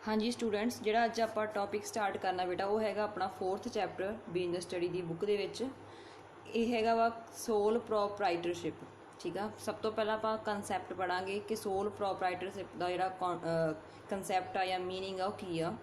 हाँ जी स्टूडेंट्स, ਜਿਹੜਾ ਅੱਜ ਆਪਾਂ ਟੌਪਿਕ ਸਟਾਰਟ ਕਰਨਾ ਬੇਟਾ ਉਹ ਹੈਗਾ ਆਪਣਾ 4th ਚੈਪਟਰ ਬਿਜ਼ਨਸ ਸਟੱਡੀ ਦੀ ਬੁੱਕ ਦੇ ਵਿੱਚ। ਇਹ ਹੈਗਾ ਵਾ ਸੋਲ ਪ੍ਰੋਪਰਾਈਟਰਸ਼ਿਪ। ਠੀਕ ਆ, ਸਭ ਤੋਂ ਪਹਿਲਾਂ ਆਪਾਂ ਕਨਸੈਪਟ ਪੜਾਂਗੇ ਕਿ ਸੋਲ ਪ੍ਰੋਪਰਾਈਟਰਸ਼ਿਪ ਦਾ ਜਿਹੜਾ ਕਨਸੈਪਟ ਆ ਜਾਂ ਮੀਨਿੰਗ ਆ ਉਹ ਕੀ ਆ।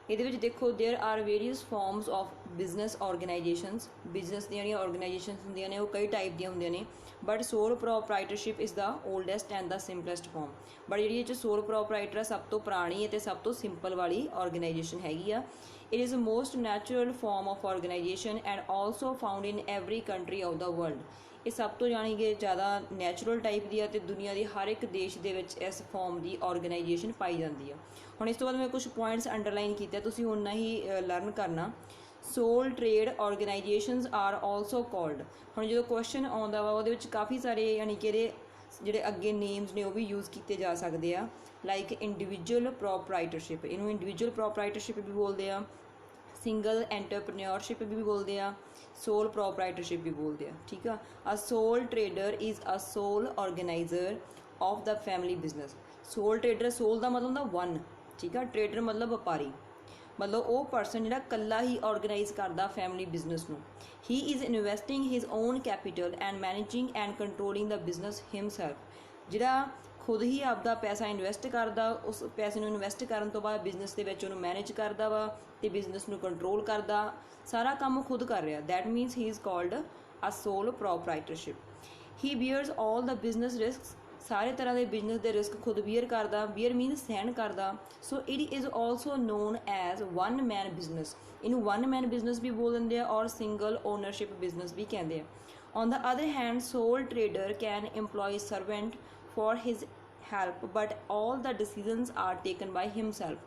ਇਹਦੇ ਵਿੱਚ ਦੇਖੋ there are various forms of business organisations. Business ਦੀਆਂ ਜਿਹੜੀਆਂ ऑर्गेनाइजेशनस ਹੁੰਦੀਆਂ ਨੇ ਉਹ ਕਈ ਟਾਈਪ ਦੀਆਂ ਹੁੰਦੀਆਂ ਨੇ, but sole proprietorship is the oldest and the simplest form. But ਜਿਹੜੀ ਇਹ 'ਚ सोल ਪ੍ਰੋਪਰਾਈਟਰ ਸਭ ਤੋਂ ਪੁਰਾਣੀ ਅਤੇ ਸਭ ਤੋਂ ਸਿੰਪਲ ਵਾਲੀ ऑर्गेनाइजेशन हैगी आ। It is the most natural form of organisation and also found in every country of the world. ਇਹ ਸਭ ਤੋਂ ਜਾਣੀ ਕਿ ਜ਼ਿਆਦਾ ਨੈਚੁਰਲ ਟਾਈਪ ਦੀ ਆ ਅਤੇ ਦੁਨੀਆ ਦੇ ਹਰ ਇੱਕ ਦੇਸ਼ ਦੇ ਵਿੱਚ ਇਸ ਫਾਰਮ ਦੀ ਔਰਗੇਨਾਈਜੇਸ਼ਨ ਪਾਈ ਜਾਂਦੀ ਆ। ਹੁਣ ਇਸ ਤੋਂ ਬਾਅਦ ਮੈਂ ਕੁਝ ਪੁਆਇੰਟਸ ਅੰਡਰਲਾਈਨ ਕੀਤੇ, ਤੁਸੀਂ ਉਨਾ ਹੀ ਲਰਨ ਕਰਨਾ। ਸੋਲ ਟ੍ਰੇਡ ਔਰਗੇਨਾਈਜੇਸ਼ਨਸ ਆਰ ਆਲਸੋ ਕਾਲਡ। ਹੁਣ ਜਦੋਂ ਕੁਐਸਚਨ ਆਉਂਦਾ ਵਾ ਉਹਦੇ ਵਿੱਚ ਕਾਫੀ ਸਾਰੇ ਯਾਨੀ ਕਿ ਇਹਦੇ ਜਿਹੜੇ ਅੱਗੇ ਨੇਮਸ ਨੇ ਉਹ ਵੀ ਯੂਜ਼ ਕੀਤੇ ਜਾ ਸਕਦੇ ਆ, ਲਾਈਕ ਇੰਡੀਵਿਜੂਅਲ ਪ੍ਰੋਪਰਾਈਟਰਸ਼ਿਪ, ਇਹਨੂੰ ਇੰਡੀਵਿਜੂਅਲ ਪ੍ਰੋਪਰਾਈਟਰਸ਼ਿਪ ਵੀ ਬੋਲਦੇ ਆ, ਸਿੰਗਲ ਐਂਟਰਪ੍ਰੇਨਿਓਰਸ਼ਿਪ ਵੀ ਬੋਲਦੇ ਆ, सोल ਪ੍ਰੋਪਰਾਈਟਰਸ਼ਿਪ भी बोलते हैं। ठीक है, a sole trader is a sole organiser of the family business. Sole trader, sole का मतलब होंदा वन, ठीक है, ट्रेडर मतलब व्यापारी, मतलब वो परसन जिहड़ा कल्ला ही ऑर्गेनाइज करता फैमिली बिजनेस नूं। He is investing his own capital and managing and controlling the business himself. जिहड़ा खुद ही आपदा पैसा इन्वेस्ट करता, उस पैसे ਨੂੰ ਇਨਵੈਸਟ ਕਰਨ ਤੋਂ ਬਾਅਦ ਬਿਜ਼ਨਸ ਦੇ ਵਿੱਚ ਉਹਨੂੰ ਮੈਨੇਜ ਕਰਦਾ ਵਾ ਅਤੇ ਬਿਜ਼ਨਸ ਨੂੰ ਕੰਟਰੋਲ ਕਰਦਾ, ਸਾਰਾ ਕੰਮ ਖੁਦ ਕਰ ਰਿਹਾ। That means he is called a sole proprietorship. He bears all the business risks, ਸਾਰੇ ਤਰ੍ਹਾਂ ਦੇ ਬਿਜ਼ਨਸ ਦੇ ਰਿਸਕ ਖੁਦ ਬੀਅਰ ਕਰਦਾ। ਬੀਅਰ ਮੀਨਸ ਸਹਿਣ ਕਰਦਾ। So it is also non as one man business. ਇਹਨੂੰ ਵਨ ਮੈਨ ਬਿਜ਼ਨਸ ਵੀ ਬੋਲ ਦਿੰਦੇ ਆ ਔਰ ਸਿੰਗਲ ਓਨਰਸ਼ਿਪ ਬਿਜ਼ਨਸ ਵੀ ਕਹਿੰਦੇ ਆ। On the other hand sole trader can employ servant for his help but all the decisions are taken by himself।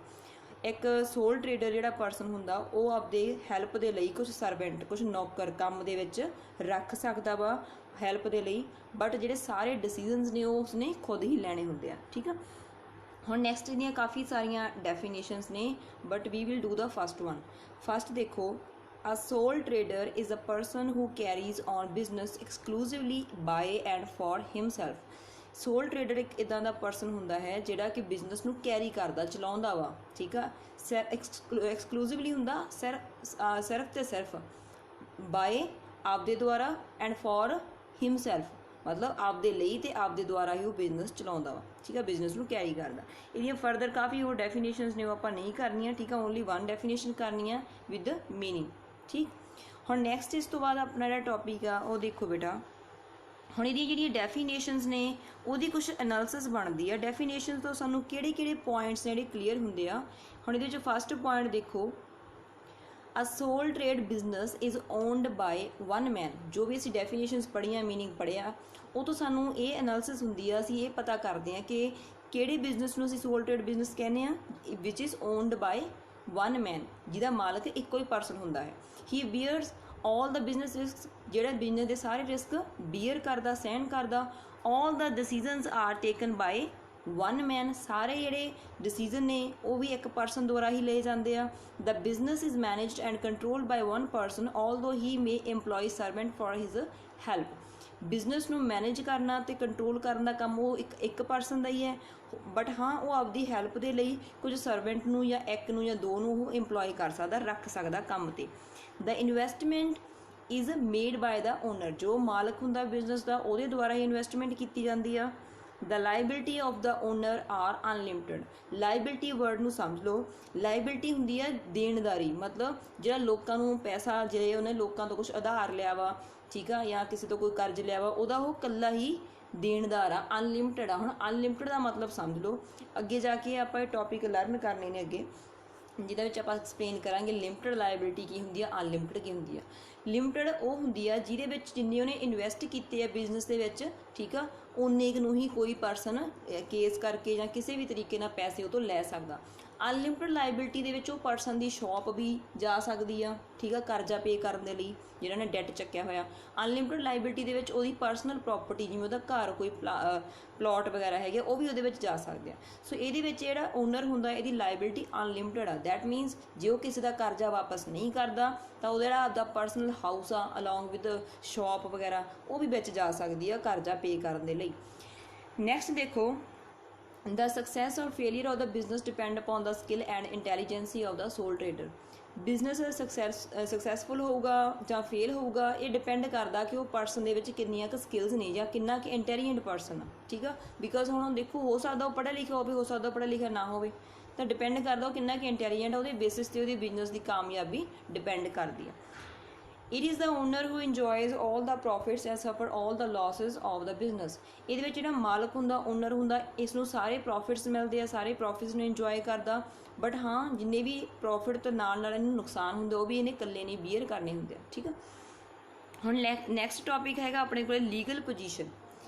ਇੱਕ ਸੋਲ trader ਜਿਹੜਾ ਪਰਸਨ ਹੁੰਦਾ ਉਹ ਆਪਦੇ ਹੈਲਪ ਦੇ ਲਈ ਕੁਝ ਸਰਵੈਂਟ, ਕੁਝ ਨੌਕਰ ਕੰਮ ਦੇ ਵਿੱਚ ਰੱਖ ਸਕਦਾ ਵਾ ਹੈਲਪ ਦੇ ਲਈ, ਬਟ ਜਿਹੜੇ ਸਾਰੇ ਡਿਸੀਜ਼ਨਸ ਨੇ ਉਹ ਉਸਨੇ ਖੁਦ ਹੀ ਲੈਣੇ ਹੁੰਦੇ ਆ। ਠੀਕ ਆ, ਹੁਣ ਨੈਕਸਟ ਦੀਆਂ ਕਾਫੀ ਸਾਰੀਆਂ ਡੈਫੀਨੇਸ਼ਨਸ ਨੇ, but we will do the first one. First ਦੇਖੋ, a sole trader is a person who carries on business exclusively by and for himself। Sole trader ਇੱਕ ਇੱਦਾਂ ਦਾ ਪਰਸਨ ਹੁੰਦਾ ਹੈ ਜਿਹੜਾ ਕਿ ਬਿਜ਼ਨਸ ਨੂੰ ਕੈਰੀ ਕਰਦਾ, ਚਲਾਉਂਦਾ ਵਾ। ਠੀਕ ਆ, ਐਕਸਕਲੂਸਿਵਲੀ ਹੁੰਦਾ ਸਿਰਫ ਅਤੇ ਸਿਰਫ ਬਾਏ ਆਪਦੇ ਦੁਆਰਾ ਐਂਡ ਫॉर ਹਿਮਸੈਲਫ, ਮਤਲਬ ਆਪਦੇ ਲਈ ਅਤੇ ਆਪਦੇ ਦੁਆਰਾ ਹੀ ਉਹ ਬਿਜ਼ਨਸ ਚਲਾਉਂਦਾ ਵਾ। ਠੀਕ ਆ, ਬਿਜ਼ਨਸ ਨੂੰ ਕੈਰੀ ਕਰਦਾ। ਇਹਦੀਆਂ ਫਰਦਰ ਕਾਫੀ ਹੋਰ ਡੈਫੀਨੇਸ਼ਨਸ ਨੇ, ਉਹ ਆਪਾਂ ਨਹੀਂ ਕਰਨੀਆਂ। ਠੀਕ ਆ, ਓਨਲੀ ਵਨ ਡੈਫੀਨੇਸ਼ਨ ਕਰਨੀ ਆ ਵਿਦ ਮੀਨਿੰਗ। ਠੀਕ, ਹੁਣ ਨੈਕਸਟ ਇਸ ਤੋਂ ਬਾਅਦ ਆਪਣਾ ਜਿਹੜਾ ਟੌਪਿਕ ਆ ਉਹ ਦੇਖੋ ਬੇਟਾ। ਹੁਣ ਇਹਦੀਆਂ ਜਿਹੜੀਆਂ ਡੈਫੀਨੇਸ਼ਨਸ ਨੇ ਉਹਦੀ ਕੁਛ ਐਨਾਲਿਸਿਸ ਬਣਦੀ ਆ। ਡੈਫੀਨੇਸ਼ਨ ਤੋਂ ਸਾਨੂੰ ਕਿਹੜੇ ਕਿਹੜੇ ਪੁਆਇੰਟਸ ਜਿਹੜੇ ਕਲੀਅਰ ਹੁੰਦੇ ਆ। ਹੁਣ ਇਹਦੇ ਵਿੱਚ ਫਸਟ ਪੁਆਇੰਟ ਦੇਖੋ, a sole trade business is owned by one man. ਜੋ ਵੀ ਅਸੀਂ ਡੈਫੀਨੇਸ਼ਨਸ ਪੜ੍ਹੀਆਂ, ਮੀਨਿੰਗ ਪੜ੍ਹਿਆ, ਉਹ ਤੋਂ ਸਾਨੂੰ ਇਹ ਐਨਾਲਿਸਿਸ ਹੁੰਦੀ ਆ, ਅਸੀਂ ਇਹ ਪਤਾ ਕਰਦੇ ਹਾਂ ਕਿ ਕਿਹੜੇ ਬਿਜ਼ਨਸ ਨੂੰ ਅਸੀਂ ਸੋਲ ਟ੍ਰੇਡ ਬਿਜ਼ਨਸ ਕਹਿੰਦੇ ਆ, which is owned by one man, ਜਿਹਦਾ ਮਾਲਕ ਇੱਕੋ ਹੀ ਪਰਸਨ ਹੁੰਦਾ ਹੈ। He bears all the business risk, ਜਿਹੜਾ ਬਿਜ਼ਨਸ ਦੇ ਸਾਰੇ ਰਿਸਕ ਬੀਅਰ ਕਰਦਾ, ਸਹਿਣ ਕਰਦਾ। All the decisions are taken by one man, ਸਾਰੇ ਜਿਹੜੇ ਡਿਸੀਜ਼ਨ ਨੇ ਉਹ ਵੀ ਇੱਕ ਪਰਸਨ ਦੁਆਰਾ ਹੀ ਲਏ ਜਾਂਦੇ ਆ। The business is managed and controlled by one person although he may employ servant for his help. Business ਨੂੰ ਮੈਨੇਜ ਕਰਨਾ ਅਤੇ ਕੰਟਰੋਲ ਕਰਨ ਦਾ ਕੰਮ ਉਹ ਇੱਕ ਪਰਸਨ ਦਾ ਹੀ ਹੈ, ਬਟ ਹਾਂ ਉਹ ਆਪਦੀ ਹੈਲਪ ਦੇ ਲਈ ਕੁਝ ਸਰਵੈਂਟ ਨੂੰ ਜਾਂ ਇੱਕ ਨੂੰ ਜਾਂ ਦੋ ਨੂੰ ਉਹ ਇੰਪਲੋਏ ਕਰ ਸਕਦਾ, ਰੱਖ ਸਕਦਾ ਕੰਮ 'ਤੇ। The investment is made by the owner, ਜੋ ਮਾਲਕ ਹੁੰਦਾ ਬਿਜ਼ਨਸ ਦਾ ਉਹਦੇ ਦੁਆਰਾ ਹੀ ਇਨਵੈਸਟਮੈਂਟ ਕੀਤੀ ਜਾਂਦੀ ਆ। The liability of the owner are unlimited. Liability word ਨੂੰ ਸਮਝ ਲਓ, ਲਾਇਬਿਲਿਟੀ ਹੁੰਦੀ ਹੈ ਦੇਣਦਾਰੀ, ਮਤਲਬ ਜਿਹੜਾ ਲੋਕਾਂ ਨੂੰ ਪੈਸਾ, ਜੇ ਉਹਨੇ ਲੋਕਾਂ ਤੋਂ ਕੁਛ ਉਧਾਰ ਲਿਆ ਵਾ, ਠੀਕ ਆ, ਜਾਂ ਕਿਸੇ ਤੋਂ ਕੋਈ ਕਰਜ਼ ਲਿਆ ਵਾ, ਉਹਦਾ ਉਹ ਇਕੱਲਾ ਹੀ ਦੇਣਦਾਰ ਆ, ਅਨਲਿਮਿਟਡ ਆ। ਹੁਣ ਅਨਲਿਮਿਟਡ ਦਾ ਮਤਲਬ ਸਮਝ ਲਓ, ਅੱਗੇ ਜਾ ਕੇ ਆਪਾਂ ਇਹ ਟੌਪਿਕ ਲਰਨ ਕਰਨੇ ਨੇ ਅੱਗੇ, ਜਿਹਦੇ ਵਿੱਚ ਆਪਾਂ ਐਕਸਪਲੇਨ ਕਰਾਂਗੇ ਲਿਮਿਟਡ ਲਾਇਬਿਲਿਟੀ ਕੀ ਹੁੰਦੀ ਆ, ਅਨਲਿਮਿਟਡ ਕੀ ਹੁੰਦੀ ਆ। ਲਿਮਿਟਡ ਉਹ ਹੁੰਦੀ ਆ ਜਿਹਦੇ ਵਿੱਚ ਜਿੰਨੇ ਉਹਨੇ ਇਨਵੈਸਟ ਕੀਤੇ ਆ ਬਿਜ਼ਨਸ ਦੇ ਵਿੱਚ, ਠੀਕ ਆ, ਉਨੇ ਕੁ ਨੂੰ ਹੀ ਕੋਈ ਪਰਸਨ ਕੇਸ ਕਰਕੇ ਜਾਂ ਕਿਸੇ ਵੀ ਤਰੀਕੇ ਨਾਲ ਪੈਸੇ ਉਹ ਤੋਂ ਲੈ ਸਕਦਾ। ਅਨਲਿਮਿਟਡ ਲਾਇਬਿਲਿਟੀ ਦੇ ਵਿੱਚ ਉਹ ਪਰਸਨ ਦੀ ਸ਼ੌਪ ਵੀ ਜਾ ਸਕਦੀ ਆ, ਠੀਕ ਆ, ਕਰਜ਼ਾ ਪੇ ਕਰਨ ਦੇ ਲਈ ਜਿਹੜਾ ਨੇ ਡੈਟ ਚੱਕਿਆ ਹੋਇਆ। ਅਨਲਿਮਿਟਡ ਲਾਇਬਿਲਿਟੀ ਦੇ ਵਿੱਚ ਉਹਦੀ ਪਰਸਨਲ ਪ੍ਰੋਪਰਟੀ, ਜਿਵੇਂ ਉਹਦਾ ਘਰ, ਕੋਈ ਪਲਾਟ ਵਗੈਰਾ ਹੈਗੇ, ਉਹ ਵੀ ਉਹਦੇ ਵਿੱਚ ਜਾ ਸਕਦੇ ਆ। ਸੋ ਇਹਦੇ ਵਿੱਚ ਜਿਹੜਾ ਓਨਰ ਹੁੰਦਾ ਇਹਦੀ ਲਾਇਬਿਲਿਟੀ ਅਨਲਿਮਿਟਡ ਆ। ਦੈਟ ਮੀਨਸ ਜੇ ਉਹ ਕਿਸੇ ਦਾ ਕਰਜ਼ਾ ਵਾਪਸ ਨਹੀਂ ਕਰਦਾ ਤਾਂ ਉਹ ਜਿਹੜਾ ਆਪਦਾ ਪਰਸਨਲ ਹਾਊਸ ਆ ਅਲੋਂਗ ਵਿਦ ਸ਼ੌਪ ਵਗੈਰਾ ਉਹ ਵੀ ਵਿੱਚ ਜਾ ਸਕਦੀ ਆ ਕਰਜ਼ਾ ਪੇ ਕਰਨ ਦੇ ਲਈ। ਨੈਕਸਟ ਦੇਖੋ, The success or failure of the business depend upon the skill and intelligence of the sole trader. Business successful ਹੋਊਗਾ ਜਾਂ ਫੇਲ ਹੋਊਗਾ, ਇਹ ਡਿਪੈਂਡ ਕਰਦਾ ਕਿ ਉਹ ਪਰਸਨ ਦੇ ਵਿੱਚ ਕਿੰਨੀਆਂ ਕੁ ਸਕਿੱਲਸ ਨੇ ਜਾਂ ਕਿੰਨਾ ਕੁ ਇੰਟੈਲੀਜੈਂਟ ਪਰਸਨ ਆ, ਠੀਕ ਆ। ਬਿਕੋਜ਼ ਹੁਣ ਦੇਖੋ, ਹੋ ਸਕਦਾ ਉਹ ਪੜ੍ਹਿਆ ਲਿਖਿਆ ਹੋਵੇ, ਹੋ ਸਕਦਾ ਪੜ੍ਹਿਆ ਲਿਖਿਆ ਨਾ ਹੋਵੇ, ਤਾਂ ਡਿਪੈਂਡ ਕਰਦਾ ਉਹ ਕਿੰਨਾ ਕੁ ਇੰਟੈਲੀਜੈਂਟ ਆ, ਉਹਦੇ ਬੇਸਿਸ 'ਤੇ ਉਹਦੀ ਬਿਜ਼ਨਸ ਦੀ ਕਾਮਯਾਬੀ ਡਿਪੈਂਡ ਕਰਦੀ ਆ। It is the owner who enjoys all the profits and suffer all the losses of the business. ਇਹਦੇ ਵਿੱਚ ਜਿਹੜਾ ਮਾਲਕ ਹੁੰਦਾ, ਓਨਰ ਹੁੰਦਾ, ਇਸ ਨੂੰ ਸਾਰੇ ਪ੍ਰੋਫਿਟਸ ਮਿਲਦੇ ਆ, ਸਾਰੇ ਪ੍ਰੋਫਿਟਸ ਨੂੰ ਇੰਜੋਏ ਕਰਦਾ, ਬਟ ਹਾਂ ਜਿੰਨੇ ਵੀ ਪ੍ਰੋਫਿਟ ਤੋਂ ਨਾਲ ਨਾਲ ਇਹਨੂੰ ਨੁਕਸਾਨ ਹੁੰਦੇ ਉਹ ਵੀ ਇਹਨੇ ਇਕੱਲੇ ਨਹੀਂ ਬੀਅਰ ਕਰਨੇ ਹੁੰਦੇ ਆ, ਠੀਕ ਆ। ਹੁਣ ਨੈਕਸਟ ਟੌਪਿਕ ਹੈਗਾ ਆਪਣੇ ਕੋਲ ਲੀਗਲ ਪੋਜੀਸ਼ਨ।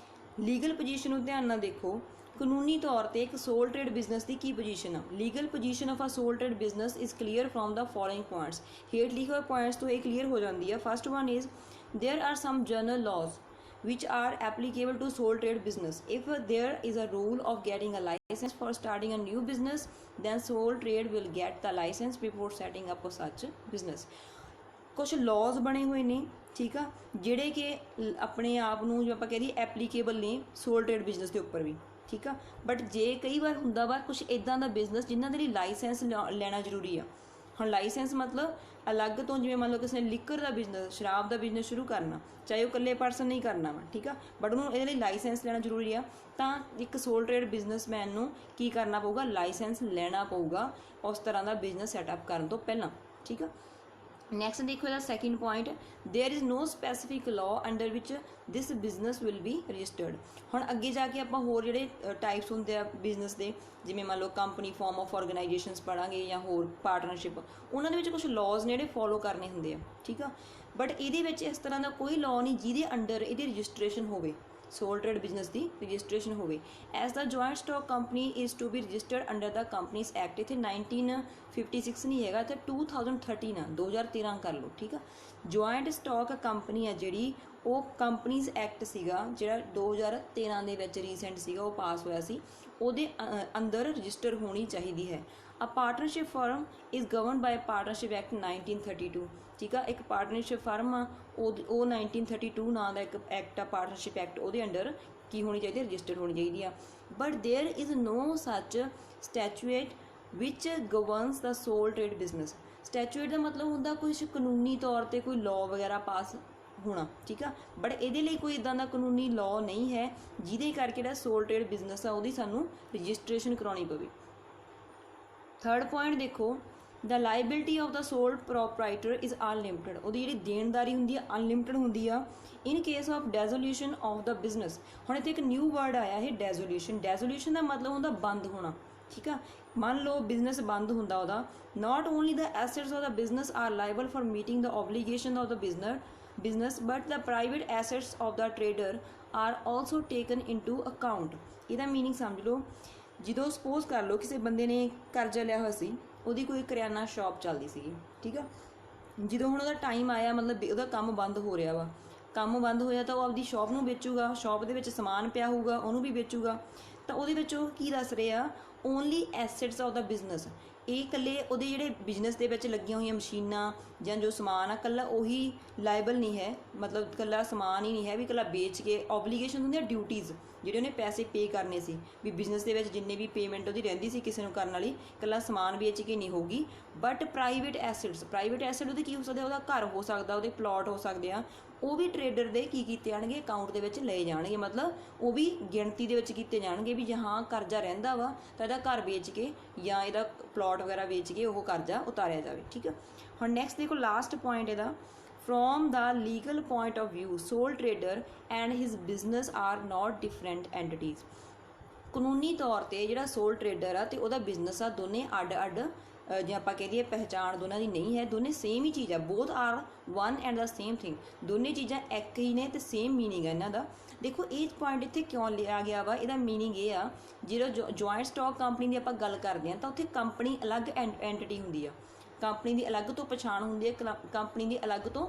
ਲੀਗਲ ਪੋਜੀਸ਼ਨ ਨੂੰ ਧਿਆਨ ਨਾਲ ਦੇਖੋ। ਕਾਨੂੰਨੀ ਤੌਰ ਤੇ ਇੱਕ ਸੋਲ ਟ੍ਰੇਡ ਬਿਜ਼ਨਸ ਦੀ ਕੀ ਪੋਜੀਸ਼ਨ ਆ। Legal position of a sole trade business is clear from the following points. ਹੇਠ ਲਿਖੇ ਹੋਏ ਪੁਆਇੰਟਸ ਤੋਂ ਇਹ ਕਲੀਅਰ ਹੋ ਜਾਂਦੀ ਆ। First one is there are some general laws which are applicable to sole trade business. If there is a rule of getting a license for starting a new business, then sole trade will get the license before setting up such business. ਕੁਛ ਲॉज ਬਣੇ ਹੋਏ ਨੇ, ਠੀਕ ਆ, ਜਿਹੜੇ ਕਿ ਆਪਣੇ ਆਪ ਨੂੰ ਜੋ ਆਪਾਂ ਕਹਿ ਦਈਏ ਐਪਲੀਕੇਬਲ ਨੇ ਸੋਲ ਟ੍ਰੇਡ ਬਿਜ਼ਨਸ ਦੇ ਉੱਪਰ ਵੀ, ਠੀਕ ਆ। ਬਟ ਜੇ ਕਈ ਵਾਰ ਹੁੰਦਾ ਵਾ ਕੁਛ ਇੱਦਾਂ ਦਾ ਬਿਜ਼ਨਸ ਜਿਨ੍ਹਾਂ ਦੇ ਲਈ ਲਾਇਸੈਂਸ ਲੈਣਾ ਜ਼ਰੂਰੀ ਆ। ਹੁਣ ਲਾਇਸੈਂਸ ਮਤਲਬ ਅਲੱਗ ਤੋਂ, ਜਿਵੇਂ ਮੰਨ ਲਓ ਕਿਸੇ ਨੇ ਲਿਕਰ ਦਾ ਬਿਜ਼ਨਸ, ਸ਼ਰਾਬ ਦਾ ਬਿਜ਼ਨਸ ਸ਼ੁਰੂ ਕਰਨਾ, ਚਾਹੇ ਉਹ ਇਕੱਲੇ ਪਰਸਨ ਨਹੀਂ ਕਰਨਾ ਵਾ, ਠੀਕ ਆ, ਬਟ ਉਹਨੂੰ ਇਹਦੇ ਲਈ ਲਾਇਸੈਂਸ ਲੈਣਾ ਜ਼ਰੂਰੀ ਆ। ਤਾਂ ਇੱਕ ਸੋਲ ਟ੍ਰੇਡ ਬਿਜ਼ਨਸਮੈਨ ਨੂੰ ਕੀ ਕਰਨਾ ਪਊਗਾ, ਲਾਇਸੈਂਸ ਲੈਣਾ ਪਊਗਾ ਉਸ ਤਰ੍ਹਾਂ ਦਾ ਬਿਜ਼ਨਸ ਸੈਟਅਪ ਕਰਨ ਤੋਂ ਪਹਿਲਾਂ, ਠੀਕ ਆ। ਨੈਕਸਟ ਦੇਖੋ ਇਹਦਾ second point, there is no specific law under which this business will be registered. ਹੁਣ ਅੱਗੇ ਜਾ ਕੇ ਆਪਾਂ ਹੋਰ ਜਿਹੜੇ ਟਾਈਪਸ ਹੁੰਦੇ ਆ ਬਿਜ਼ਨਸ ਦੇ, ਜਿਵੇਂ ਮੰਨ ਲਓ ਕੰਪਨੀ ਫਾਰਮ ਆਫ ਆਰਗੇਨਾਈਜੇਸ਼ਨਸ ਪੜ੍ਹਾਂਗੇ ਜਾਂ ਹੋਰ ਪਾਰਟਨਰਸ਼ਿਪ, ਉਹਨਾਂ ਦੇ ਵਿੱਚ ਕੁਛ ਲਾਜ਼ ਨੇ ਜਿਹੜੇ ਫੋਲੋ ਕਰਨੇ ਹੁੰਦੇ ਆ, ਠੀਕ ਆ। ਬਟ ਇਹਦੇ ਵਿੱਚ ਇਸ ਤਰ੍ਹਾਂ ਦਾ ਕੋਈ ਲਾਅ ਨਹੀਂ ਜਿਹਦੇ ਅੰਡਰ ਇਹਦੀ ਰਜਿਸਟ੍ਰੇਸ਼ਨ ਹੋਵੇ, ਸੋਲ ਟ੍ਰੇਡ ਬਿਜ਼ਨਸ ਦੀ ਰਜਿਸਟ੍ਰੇਸ਼ਨ ਹੋਵੇ। As the joint stock company is to be registered under the companies act. ਇੱਥੇ 1956 ਨਹੀਂ ਹੈਗਾ, ਇੱਥੇ 2013 ਆ, 2013 ਕਰ ਲਓ, ਠੀਕ ਆ। ਜੁਆਇੰਟ ਸਟਾਕ ਕੰਪਨੀ ਆ ਜਿਹੜੀ, ਉਹ ਕੰਪਨੀਜ਼ ਐਕਟ ਸੀਗਾ ਜਿਹੜਾ 2013 ਦੇ ਵਿੱਚ ਰੀਸੈਂਟ ਸੀਗਾ, ਉਹ ਪਾਸ ਹੋਇਆ ਸੀ, ਉਹਦੇ ਅੰਦਰ ਰਜਿਸਟਰ ਹੋਣੀ ਚਾਹੀਦੀ ਹੈ। A partnership firm is govern by partnership act 1932, ਠੀਕ ਆ। ਇੱਕ ਪਾਰਟਨਰਸ਼ਿਪ ਫਰਮ ਆ, ਉਹ 1932 ਨਾਂ ਦਾ ਇੱਕ ਐਕਟ ਆ, ਪਾਰਟਨਰਸ਼ਿਪ ਐਕਟ, ਉਹਦੇ ਅੰਡਰ ਕੀ ਹੋਣੀ ਚਾਹੀਦੀ, ਰਜਿਸਟਰ ਹੋਣੀ ਚਾਹੀਦੀ ਆ। ਬਟ ਦੇਅਰ ਇਜ਼ ਨੋ ਸੱਚ ਸਟੈਚੂਏਟ ਵਿਚ ਗਵਰਨਸ ਦਾ ਸੋਲ ਟ੍ਰੇਡ ਬਿਜ਼ਨਸ। ਸਟੈਚੂਏਟ ਦਾ ਮਤਲਬ ਹੁੰਦਾ ਕੁਛ ਕਾਨੂੰਨੀ ਤੌਰ 'ਤੇ ਕੋਈ ਲਾਅ ਵਗੈਰਾ ਪਾਸ ਹੋਣਾ, ਠੀਕ ਆ। ਬਟ ਇਹਦੇ ਲਈ ਕੋਈ ਇੱਦਾਂ ਦਾ ਕਾਨੂੰਨੀ ਲਾਅ ਨਹੀਂ ਹੈ ਜਿਹਦੇ ਕਰਕੇ ਜਿਹੜਾ ਸੋਲ ਟ੍ਰੇਡ ਬਿਜ਼ਨਸ ਆ ਉਹਦੀ ਸਾਨੂੰ ਰਜਿਸਟ੍ਰੇਸ਼ਨ ਕਰਾਉਣੀ ਪਵੇ। ਥਰਡ ਪੁਆਇੰਟ ਦੇਖੋ, the liability of the sole proprietor is unlimited. ਉਹਦੀ ਜਿਹੜੀ ਦੇਣਦਾਰੀ ਹੁੰਦੀ ਆ ਅਨਲਿਮਿਟਡ ਹੁੰਦੀ ਆ in case of dissolution of the business. ਹੁਣ ਇੱਥੇ ਇੱਕ ਨਿਊ ਵਰਡ ਆਇਆ ਇਹ ਡੈਜ਼ੋਲਿਊਸ਼ਨ। ਡੈਜ਼ੋਲਿਊਸ਼ਨ ਦਾ ਮਤਲਬ ਹੁੰਦਾ ਬੰਦ ਹੋਣਾ, ਠੀਕ ਆ। ਮੰਨ ਲਓ ਬਿਜ਼ਨਸ ਬੰਦ ਹੁੰਦਾ ਉਹਦਾ, not only the assets of the business are liable for meeting the obligation of the business but the private assets of the trader are also taken into account. ਇਹਦਾ ਮੀਨਿੰਗ ਸਮਝ ਲਓ, ਜਦੋਂ ਸਪੋਜ਼ ਕਰ ਲਓ ਕਿਸੇ ਬੰਦੇ ਨੇ ਕਰਜ਼ਾ ਲਿਆ ਹੋਇਆ ਸੀ, ਉਹਦੀ ਕੋਈ ਕਰਿਆਨਾ ਸ਼ਾਪ ਚੱਲਦੀ ਸੀਗੀ, ਠੀਕ ਆ। ਜਦੋਂ ਹੁਣ ਉਹਦਾ ਟਾਈਮ ਆਇਆ, ਮਤਲਬ ਉਹਦਾ ਕੰਮ ਬੰਦ ਹੋ ਰਿਹਾ ਵਾ, ਕੰਮ ਬੰਦ ਹੋਇਆ ਤਾਂ ਉਹ ਆਪਦੀ ਸ਼ਾਪ ਨੂੰ ਵੇਚੂਗਾ, ਸ਼ਾਪ ਦੇ ਵਿੱਚ ਸਮਾਨ ਪਿਆ ਹੋਊਗਾ ਉਹਨੂੰ ਵੀ ਵੇਚੂਗਾ। ਤਾਂ ਉਹਦੇ ਵਿੱਚ ਉਹ ਕੀ ਦੱਸ ਰਹੇ ਆ, only assets of the business. ਇਹ ਇਕੱਲੇ ਉਹਦੇ ਜਿਹੜੇ ਬਿਜ਼ਨਸ ਦੇ ਵਿੱਚ ਲੱਗੀਆਂ ਹੋਈਆਂ ਮਸ਼ੀਨਾਂ ਜਾਂ ਜੋ ਸਮਾਨ ਆ, ਇਕੱਲਾ ਉਹੀ ਲਾਇਬਲ ਨਹੀਂ ਹੈ, ਮਤਲਬ ਇਕੱਲਾ ਸਮਾਨ ਹੀ ਨਹੀਂ ਹੈ ਵੀ ਇਕੱਲਾ ਵੇਚ ਕੇ। ਓਬਲੀਗੇਸ਼ਨ ਹੁੰਦੀਆਂ ਡਿਊਟੀਜ਼, ਜਿਹੜੇ ਉਹਨੇ ਪੈਸੇ ਪੇ ਕਰਨੇ ਸੀ, ਵੀ ਬਿਜ਼ਨਸ ਦੇ ਵਿੱਚ ਜਿੰਨੇ ਵੀ ਪੇਮੈਂਟ ਉਹਦੀ ਰਹਿੰਦੀ ਸੀ ਕਿਸੇ ਨੂੰ ਕਰਨ ਵਾਲੀ, ਇਕੱਲਾ ਸਮਾਨ ਵੇਚ ਕੇ ਨਹੀਂ ਹੋਊਗੀ। ਬਟ ਪ੍ਰਾਈਵੇਟ ਐਸੈਟਸ ਉਹਦੇ ਕੀ ਹੋ ਸਕਦੇ, ਉਹਦਾ ਘਰ ਹੋ ਸਕਦਾ, ਉਹਦੇ ਪਲਾਟ ਹੋ ਸਕਦੇ ਆ, ਉਹ ਵੀ ਟਰੇਡਰ ਦੇ ਕੀ ਕੀਤੇ ਜਾਣਗੇ, ਅਕਾਊਂਟ ਦੇ ਵਿੱਚ ਲਏ ਜਾਣਗੇ। ਮਤਲਬ ਉਹ ਵੀ ਗਿਣਤੀ ਦੇ ਵਿੱਚ ਕੀਤੇ ਜਾਣਗੇ ਵੀ ਹਾਂ ਕਰਜ਼ਾ ਰਹਿੰਦਾ ਵਾ ਤਾਂ ਇਹਦਾ ਘਰ ਵੇਚ ਕੇ ਜਾਂ ਇਹਦਾ ਪਲਾਟ ਵਗੈਰਾ ਵੇਚ ਕੇ ਉਹ ਕਰਜ਼ਾ ਉਤਾਰਿਆ ਜਾਵੇ, ਠੀਕ ਆ। ਹੁਣ ਨੈਕਸਟ ਦੇਖੋ ਲਾਸਟ ਪੁਆਇੰਟ ਇਹਦਾ, from the legal point of view sole trader and his business are not different entities। ਕਾਨੂੰਨੀ ਤੌਰ 'ਤੇ ਜਿਹੜਾ ਸੋਲ ਟ੍ਰੇਡਰ ਆ ਅਤੇ ਉਹਦਾ ਬਿਜ਼ਨਸ ਆ, ਦੋਨੇ ਅੱਡ ਅੱਡ ਜੇ ਆਪਾਂ ਕਹਿ ਦਈਏ ਪਹਿਚਾਣ ਦੋਨਾਂ ਦੀ ਨਹੀਂ ਹੈ, ਦੋਨੇ ਸੇਮ ਹੀ ਚੀਜ਼ ਆ। Both are one and the same thing. ਦੋਨੇ ਚੀਜ਼ਾਂ ਇੱਕ ਹੀ ਨੇ ਅਤੇ ਸੇਮ ਮੀਨਿੰਗ ਹੈ ਇਹਨਾਂ ਦਾ। ਦੇਖੋ ਇਹ ਪੁਆਇੰਟ ਇੱਥੇ ਕਿਉਂ ਲਿਆ ਗਿਆ ਵਾ, ਇਹਦਾ ਮੀਨਿੰਗ ਇਹ ਆ, ਜਦੋਂ ਜੁਆਇੰਟ ਸਟਾਕ ਕੰਪਨੀ ਦੀ ਆਪਾਂ ਗੱਲ ਕਰਦੇ ਹਾਂ ਤਾਂ ਉੱਥੇ ਕੰਪਨੀ ਅਲੱਗ ਐਂਟਿਟੀ ਹੁੰਦੀ ਆ, ਕੰਪਨੀ ਦੀ ਅਲੱਗ ਤੋਂ ਪਛਾਣ ਹੁੰਦੀ ਹੈ, ਕੰਪਨੀ ਦੀ ਅਲੱਗ ਤੋਂ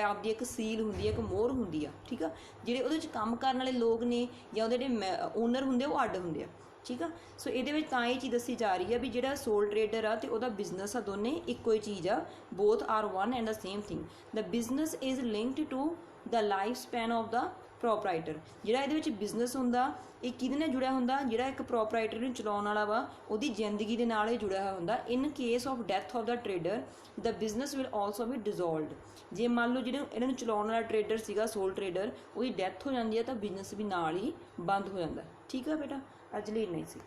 ਆਪਦੀ ਇੱਕ ਸੀਲ ਹੁੰਦੀ ਹੈ, ਇੱਕ ਮੋਹਰ ਹੁੰਦੀ ਆ, ਠੀਕ ਆ। ਜਿਹੜੇ ਉਹਦੇ ਵਿੱਚ ਕੰਮ ਕਰਨ ਵਾਲੇ ਲੋਕ ਨੇ ਜਾਂ ਉਹਦੇ ਜਿਹੜੇ ਓਨਰ ਹੁੰਦੇ ਉਹ ਅੱਡ ਹੁੰਦੇ ਆ, ਠੀਕ ਆ। ਸੋ ਇਹਦੇ ਵਿੱਚ ਤਾਂ ਇਹ ਚੀਜ਼ ਦੱਸੀ ਜਾ ਰਹੀ ਆ ਵੀ ਜਿਹੜਾ ਸੋਲ ਟ੍ਰੇਡਰ ਆ ਅਤੇ ਉਹਦਾ ਬਿਜ਼ਨਸ ਆ, ਦੋਨੇ ਇੱਕੋ ਹੀ ਚੀਜ਼ ਆ। Both are one and the same thing. The business is linked to the life span of the proprietor. ਜਿਹੜਾ ਇਹਦੇ ਵਿੱਚ ਬਿਜ਼ਨਸ ਹੁੰਦਾ ਇਹ ਕਿਹਦੇ ਨਾਲ ਜੁੜਿਆ ਹੁੰਦਾ, ਜਿਹੜਾ ਇੱਕ ਪ੍ਰੋਪਰਾਈਟਰ ਨੂੰ ਚਲਾਉਣ ਵਾਲਾ ਵਾ ਉਹਦੀ ਜ਼ਿੰਦਗੀ ਦੇ ਨਾਲ ਇਹ ਜੁੜਿਆ ਹੋਇਆ ਹੁੰਦਾ। In case of death of the trader the business will also be dissolved. ਜੇ ਮੰਨ ਲਓ ਜਿਹੜੇ ਇਹਨਾਂ ਨੂੰ ਚਲਾਉਣ ਵਾਲਾ ਟਰੇਡਰ ਸੀਗਾ, ਸੋਲ ਟਰੇਡਰ, ਉਹਦੀ ਡੈਥ ਹੋ ਜਾਂਦੀ ਹੈ ਤਾਂ ਬਿਜ਼ਨਸ ਵੀ ਨਾਲ ਹੀ ਬੰਦ ਹੋ ਜਾਂਦਾ। ਠੀਕ ਆ ਬੇਟਾ, ਅੱਜ ਲਈ ਇੰਨਾ ਹੀ ਸੀ।